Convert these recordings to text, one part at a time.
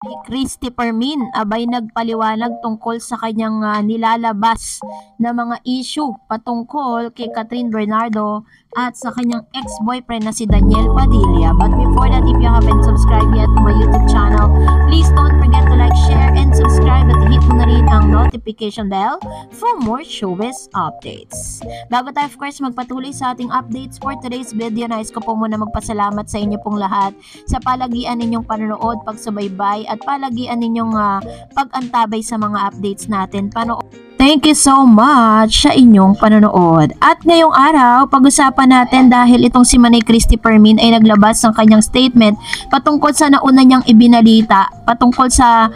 Ni Christopher Min abay nagpaliwanag tungkol sa kanyang nilalabas na mga issue patungkol kay Catherine Bernardo at sa kanyang ex-boyfriend na si Daniel Padilla. But before that, if you haven't subscribed yet to my YouTube channel, please don't forget to like, share, and subscribe at hit mo na rin ang notification bell for more showbiz updates. Bago tayo of course magpatuloy sa ating updates for today's video, nais ko po muna magpasalamat sa inyo pong lahat sa palagian ninyong panonood, pagsubaybay at palagian ninyong pag-antabay sa mga updates natin. Thank you so much sa inyong panonood. At ngayong araw, pag-usapan natin dahil itong si Manay Christopher Min ay naglabas ng kanyang statement patungkol sa nauna niyang ibinalita patungkol sa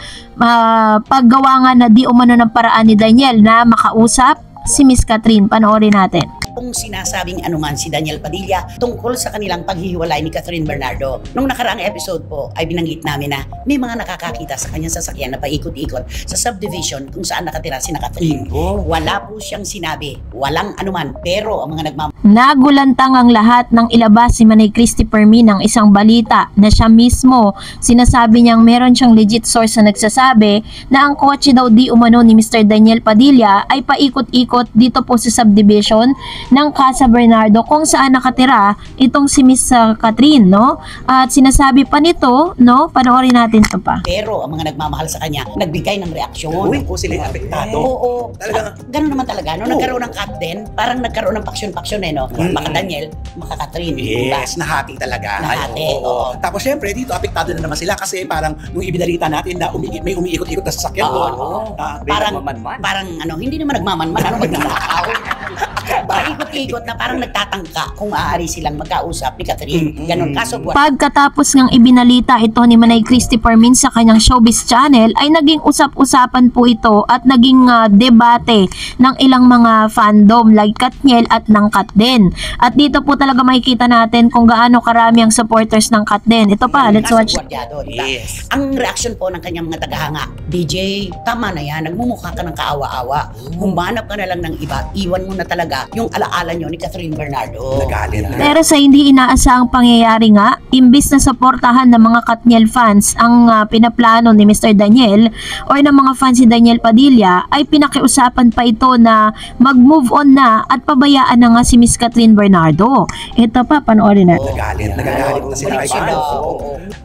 paggawa nga na di umano ng paraan ni Daniel na makausap si Miss Catherine. Panoorin natin. Kung sinasabing anuman si Daniel Padilla tungkol sa kanilang paghihiwalay ni Catherine Bernardo. Nung nakaraang episode po ay binanggit namin na may mga nakakakita sa kanyang sasakyan na paikot-ikot sa subdivision kung saan nakatira si Catherine. Wala po siyang sinabi, walang anuman, pero ang mga Nagulantang ang lahat ng ilabas si Manay Christopher Min ng isang balita na siya mismo sinasabi niyang meron siyang legit source na nagsasabi na ang kotse daw di umano ni Mr. Daniel Padilla ay paikot-ikot dito po sa subdivision ng Casa Bernardo kung saan nakatira itong si Miss Catherine, no? At sinasabi pa nito, no? Panoorin natin ito pa. Pero ang mga nagmamahal sa kanya, nagbigay ng reaksyon. Uy, kung sila yung apektado. Oo. Ganun naman talaga. No? Nagkaroon ng cut din, parang nagkaroon ng paksyon-paksyon no? Maka Daniel, maka Catherine. Yes, nahati talaga. Nahati, oo. Tapos syempre, dito apektado na naman sila kasi parang nung ibinalita natin na may umiikot-ikot na sasakyan doon. Parang hindi naman nagmamanman. Magnanakaw. Paikot-ikot na parang nagtatangka kung maaari silang magkausap ni Catherine. Ganon. Kaso pagkatapos ngang ibinalita ito ni Manay Christopher Min sa kanyang showbiz channel, ay naging usap-usapan po ito at naging debate ng ilang mga fandom like Katniel at ng Katden. At dito po talaga makikita natin kung gaano karami ang supporters ng Katden. Ito pa, let's watch. Yes. Ang reaction po ng kanyang mga tagahanga, DJ, tama na yan, nagmumukha ka ng kaawa-awa. Humanap ka na lang ng iba, iwan mo na talaga yung alaala nyo ni Catherine Bernardo. Pero sa hindi inaasahang pangyayari nga, imbis na suportahan ng mga Katniel fans ang pinaplano ni Mr. Daniel or ng mga fans si Daniel Padilla, ay pinakiusapan pa ito na mag-move on na at pabayaan na nga si Miss Catherine Bernardo. Ito pa, panoorin na. Nagagalit na sila kay fans.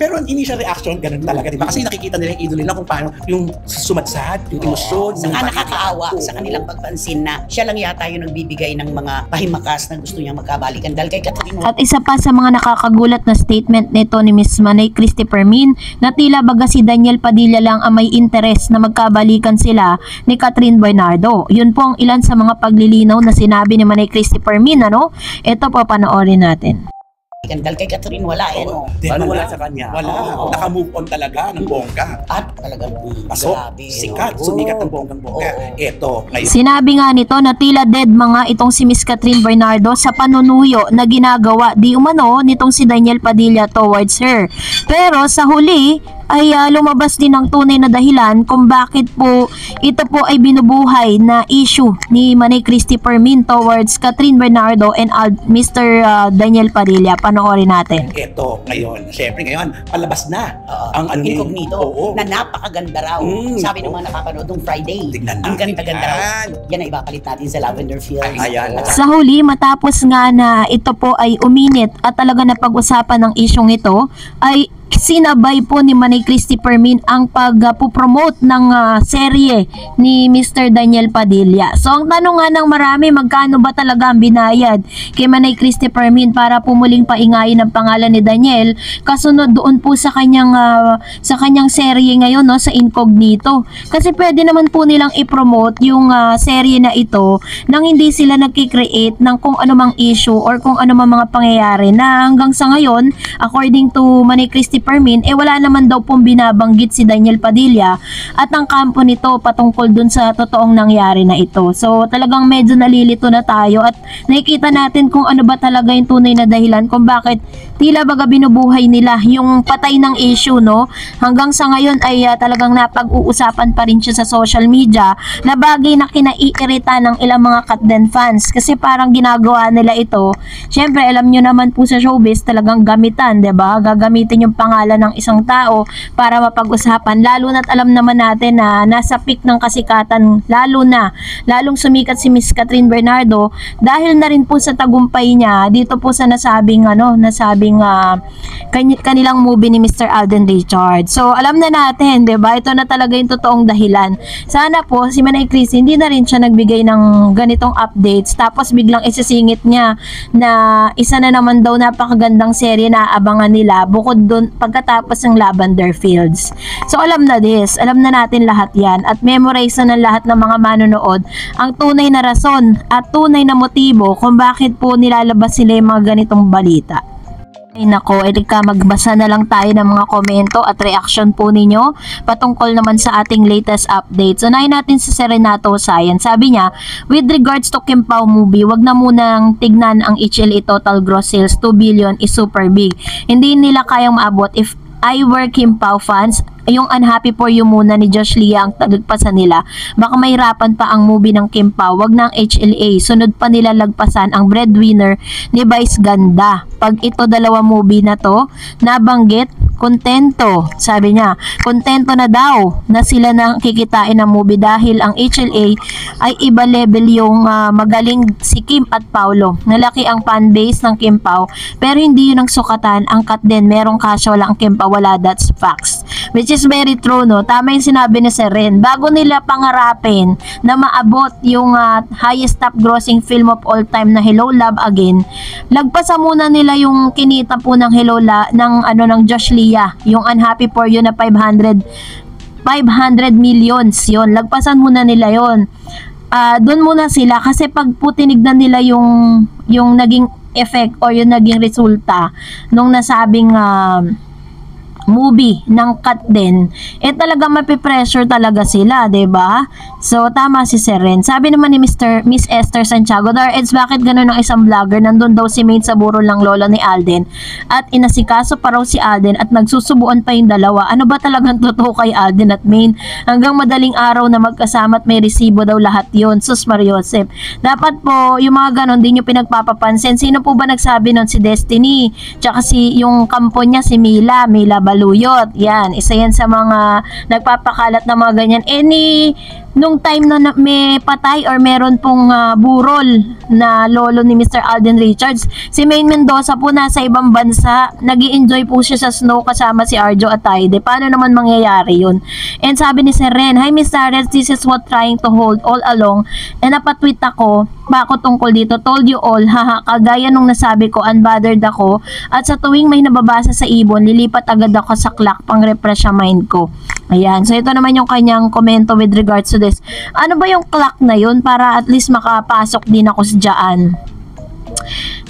Pero ang initial reaction, ganun talaga, diba? Kasi nakikita nila yung idol nila kung paano yung sumadsad, yung emosyon. Saka nakakaawa sa kanilang pagpansin na siya lang yata yung nagbibigay ng mga pahimakas na gusto niyang magkabalikan dahil kay Catherine. At isa pa sa mga nakakagulat na statement nito ni Miss Manay Christopher Min na tila baga si Daniel Padilla lang ang may interes na magkabalikan sila ni Catherine Bernardo. Yun po ang ilan sa mga paglilinaw na sinabi ni Manay Christopher Min, ano? Ito po, panoorin natin. Dahil kay Catherine wala wala sa kanya. Naka-move on talaga ng bongga. At talagang sikat, sumikat ng bonggang-bongga. Ito, ngayon. Sinabi nga nito na tila dead mga itong si Miss Catherine Bernardo sa panunuyo na ginagawa di umano nitong si Daniel Padilla towards her. Pero sa huli ay lumabas din ang tunay na dahilan kung bakit po ito po ay binubuhay na issue ni Manay Christopher Min towards Catherine Bernardo and Mr. Daniel Padilla. Panoorin natin. Ito, ngayon. Siyempre ngayon, palabas na. Ang incognito na napakaganda raw. Sabi ng mga napapanood nung Friday. Ang ganda-ganda raw. Yan ay ipapalit natin sa Lavender Fields. Sa huli, matapos nga na ito po ay uminit at talaga na pag-usapan ng isyong ito, ay sinabay po ni Manay Christopher Min ang pag-promote ng serye ni Mr. Daniel Padilla. So ang tanong nga ng marami, magkano ba talaga ang binayad kay Manay Christopher Min para pumuling paingayin ang pangalan ni Daniel kasunod doon po sa kanyang serye ngayon, no, sa Incognito. Kasi pwede naman po nilang i-promote yung serye na ito nang hindi sila nagki-create ng kung anumang issue or kung anumang mga pangyayari na hanggang sa ngayon, according to Manay Christopher Min, wala naman daw pong binabanggit si Daniel Padilla at ang kampo nito patungkol dun sa totoong nangyari na ito. So talagang medyo nalilito na tayo at nakikita natin kung ano ba talaga yung tunay na dahilan kung bakit tila baga binubuhay nila yung patay ng issue, no? Hanggang sa ngayon ay talagang napag-uusapan pa rin siya sa social media na bagay na kinaiirita ng ilang mga Katden fans kasi parang ginagawa nila ito. Syempre, alam nyo naman po sa showbiz, talagang gamitan, 'di ba? Gagamitin yung pangalan ng isang tao para mapag-usapan. Lalo na't alam naman natin na nasa peak ng kasikatan, lalong sumikat si Miss Catherine Bernardo dahil na rin po sa tagumpay niya dito po sa nasabing kanilang movie ni Mr. Alden Richards. So, alam na natin, 'di ba? Ito na talaga yung totoong dahilan. Sana po si Manay Chris hindi na rin siya nagbigay ng ganitong updates tapos biglang isisingit niya na isa na naman daw napakagandang serye na aabangan nila bukod doon pagkatapos ng Lavender Fields. So, alam na natin lahat 'yan at memorize na ng lahat ng mga manonood ang tunay na rason at tunay na motibo kung bakit po nilalabas sila yung mga ganitong balita. Ay nako, magbasa na lang tayo ng mga komento at reaction po ninyo patungkol naman sa ating latest updates. Unahin natin si Serenato Science. Sabi niya, with regards to Kim Pao movie, wag na munang tignan ang HLA total gross sales, 2 billion is super big. Hindi nila kayang maabot. If I were Kim Pao fans, yung Unhappy For You muna ni Josh Lia ang lagpasan nila. Baka mahirapan pa ang movie ng Kim Pao. Wag na ang HLA. Sunod pa nila lagpasan ang Breadwinner ni Vice Ganda. Pag ito dalawa movie na to, nabanggit, kontento. Sabi niya, kontento na daw na sila na kikitain ng movie dahil ang HLA ay iba level yung magaling si Kim at Paulo. Nalaki ang fanbase ng Kim Pao pero hindi yun ang sukatan. Ang Katden, merong kasya, wala ang Kim Pao, wala, that's facts. Which is very true, no? Tama yung sinabi ni Seren. Bago nila pangarapin na maabot yung highest top grossing film of all time na Hello Love Again, lagpasan muna nila yung kinita po ng ng Josh Lia, yung Unhappy For You na 500 millions yon. Lagpasan muna nila yon. Doon muna sila kasi pag po tinignan nila yung naging effect or yung naging resulta nung nasabing movie ng Katden, talaga mapipressure talaga sila, 'di ba? So, tama si Seren. Sabi naman ni Miss Esther Santiago, Dareds, bakit ganun ang isang vlogger? Nandun daw si Maid sa burol ng lola ni Alden at inasikaso pa raw si Alden at nagsusubuan pa yung dalawa. Ano ba talagang totoo kay Alden at Maid? Hanggang madaling araw na magkasama at may resibo daw lahat yon. Sus Mariosep. Dapat po, yung mga ganon, di nyo pinagpapapansin. Sino po ba nagsabi nun? Si Destiny. Tsaka yung kampo niya, si Mila Baluyot. Yan, isa yan sa mga nagpapakalat na mga ganyan. Nung time na may patay or meron pong burol na lolo ni Mr. Alden Richards, si Maine Mendoza po nasa ibang bansa, nag-i-enjoy po siya sa snow kasama si Arjo at Taide. Paano naman mangyayari yun? And sabi ni Sir Ren, hi Miss Dareds, this is what trying to hold all along. And napatweet ako tungkol dito, told you all, haha, kagaya nung nasabi ko, unbothered ako, at sa tuwing may nababasa sa ibon, lilipat agad ako sa clock pang refresh ang mind ko. Ayan, so ito naman yung kanyang komento with regards to this. Ano ba yung clock na yun para at least makapasok din ako sa dyan?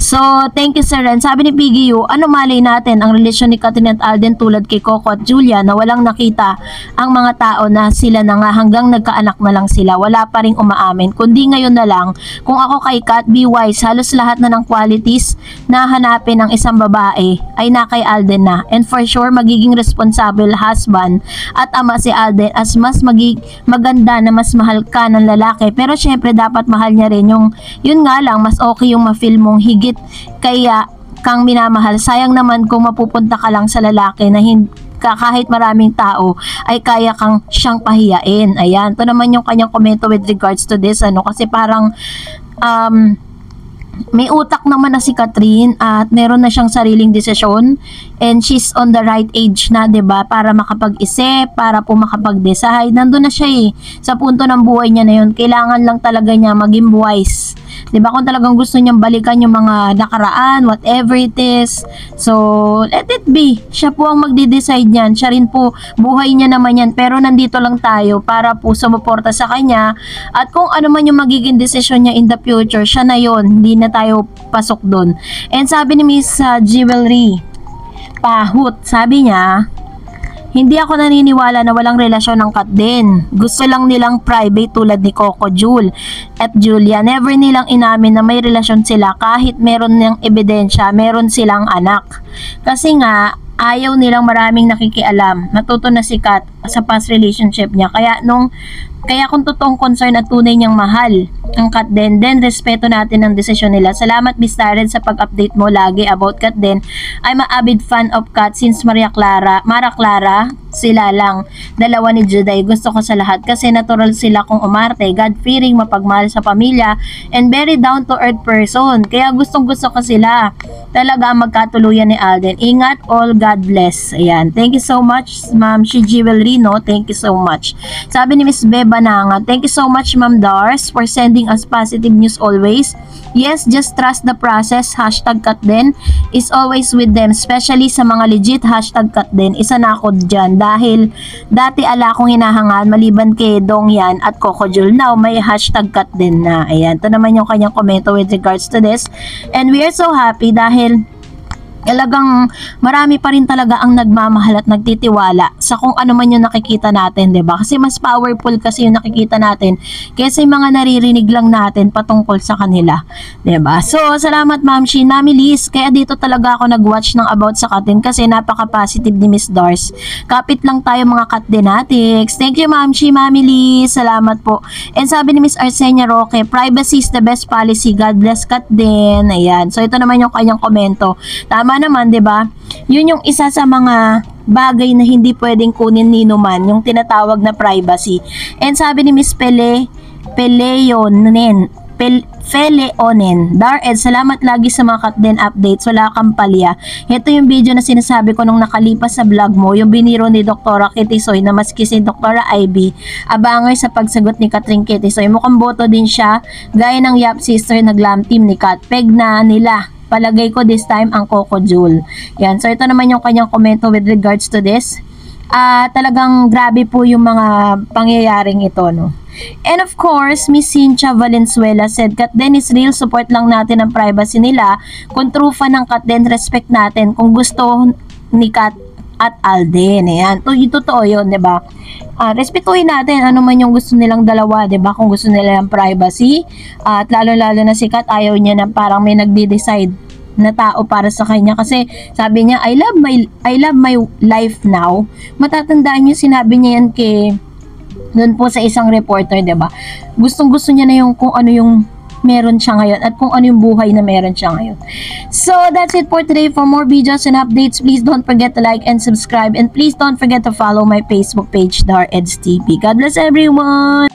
So, thank you Sir Ren. Sabi ni PGU, ano malay natin ang relasyon ni Katrin at Alden tulad kay Coco at Julia na walang nakita ang mga tao na sila na nga hanggang nagkaanak na lang sila. Wala pa rin umaamin. Kundi ngayon na lang, kung ako kay Kat, be wise, halos lahat na ng qualities na hanapin ng isang babae ay na kay Alden na. And for sure, magiging responsible husband at ama si Alden as mas maganda na mas mahal ka ng lalaki. Pero syempre, dapat mahal niya rin yun nga lang, mas okay yung ma-feel mong higit kaya kang minamahal. Sayang naman kung mapupunta ka lang sa lalaki na kahit maraming tao ay kaya kang siyang pahiyain. Ayan, ito naman yung kanyang komento with regards to this, kasi parang may utak naman na si Catherine at meron na siyang sariling desisyon and she's on the right age na, 'di ba? Para makapag-isip, para po makapag-decide. Nandun na siya sa punto ng buhay niya na yun. Kailangan lang talaga niya maging wise. 'Di ba? Kung talagang gusto niyang balikan yung mga nakaraan, whatever it is. So, let it be. Siya po ang magde-decide niyan. Siya rin po, buhay niya naman yan. Pero nandito lang tayo para po sumuporta sa kanya. At kung ano man yung magiging desisyon niya in the future, siya na yun. Hindi na tayo pasok doon. And sabi ni Miss Jewelry Pahut, sabi niya, Hindi ako naniniwala na walang relasyon ng Kat din. Gusto lang nilang private tulad ni Coco Jul at Julia. Never nilang inamin na may relasyon sila kahit meron ng ebidensya, meron silang anak. Kasi nga, ayaw nilang maraming nakikialam. Natuto na si Kat sa past relationship niya. Kaya kung totoong concern at tunay niyang mahal ang Kat din, then respeto natin ang desisyon nila. Salamat Miss Taren sa pag-update mo lagi about Kat din. I'm a avid fan of Kat since Mara Clara, sila lang. Dalawa ni Juday. Gusto ko sa lahat kasi natural sila kung umarte, God-fearing, mapagmahal sa pamilya, and very down-to-earth person. Kaya gustong-gusto ko sila. Talaga ang magkatuluyan ni Alden. Ingat, all, God bless. Ayan. Thank you so much, Ma'am Jewel Rino. Thank you so much. Sabi ni Miss Beb Bananga, thank you so much Ma'am Dars for sending us positive news always. Yes, just trust the process. Hashtag Kat din is always with them, especially sa mga legit. Hashtag Kat din. Isa na ako dyan dahil dati ala akong hinahangaan maliban kay Dong Yan at Coco Jul. Now may hashtag Kat din na. Ayan, ito naman yung kanyang komento with regards to this, and we are so happy dahil talagang marami pa rin talaga ang nagmamahal at nagtitiwala sa kung ano man yung nakikita natin, 'di ba? Kasi mas powerful kasi yung nakikita natin kaysa yung mga naririnig lang natin patungkol sa kanila, 'di ba? So, salamat Ma'am Shi, Mami Liz. Kaya dito talaga ako nag-watch ng about sa Katin kasi napaka-positive ni Miss Dars. Kapit lang tayo mga Katdenatics. Thank you Ma'am Shi, Mami Liz. Salamat po. And sabi ni Miss Arsenia Roque, privacy is the best policy. God bless Katden. Ayan. So, ito naman yung kanyang komento. Tama naman, 'di ba? Yun yung isa sa mga bagay na hindi pwedeng kunin ni numan, yung tinatawag na privacy. And sabi ni Miss Feleonen, Dar Ed, salamat lagi sa mga Katden updates. Wala kang palya. Ito yung video na sinasabi ko nung nakalipas sa vlog mo, yung biniro ni Dr. Kitisoy na maski si Dr. Ivy abangar sa pagsagot ni Katrin Kitisoy. Mukhang boto din siya, gaya ng Yap Sister na glam team ni Kat. Peg na nila. Palagay ko this time ang Coco Jul. Yan. So, ito naman yung kanyang komento with regards to this. Talagang grabe po yung mga pangyayaring ito, no? And of course, Miss Cynthia Valenzuela said, Kat din is real, support lang natin ang privacy nila. Kung true fan ng Kat din, respect natin. Kung gusto ni Kat at Alden. Ayan. Yung totoo yun, diba? Respetuhin natin ano man yung gusto nilang dalawa, 'di ba? Kung gusto nila ng privacy, at lalo-lalo na si Kat, ayaw niya na parang may nagde-decide na tao para sa kanya kasi sabi niya, I love my life now. Matatandaan niyo sinabi niya yan doon po sa isang reporter, 'di ba? Gustong-gusto niya na yung kung ano yung meron siya ngayon at kung ano yung buhay na meron siya ngayon. So, that's it for today. For more videos and updates, please don't forget to like and subscribe, and please don't forget to follow my Facebook page, Dar Eds TV. God bless everyone!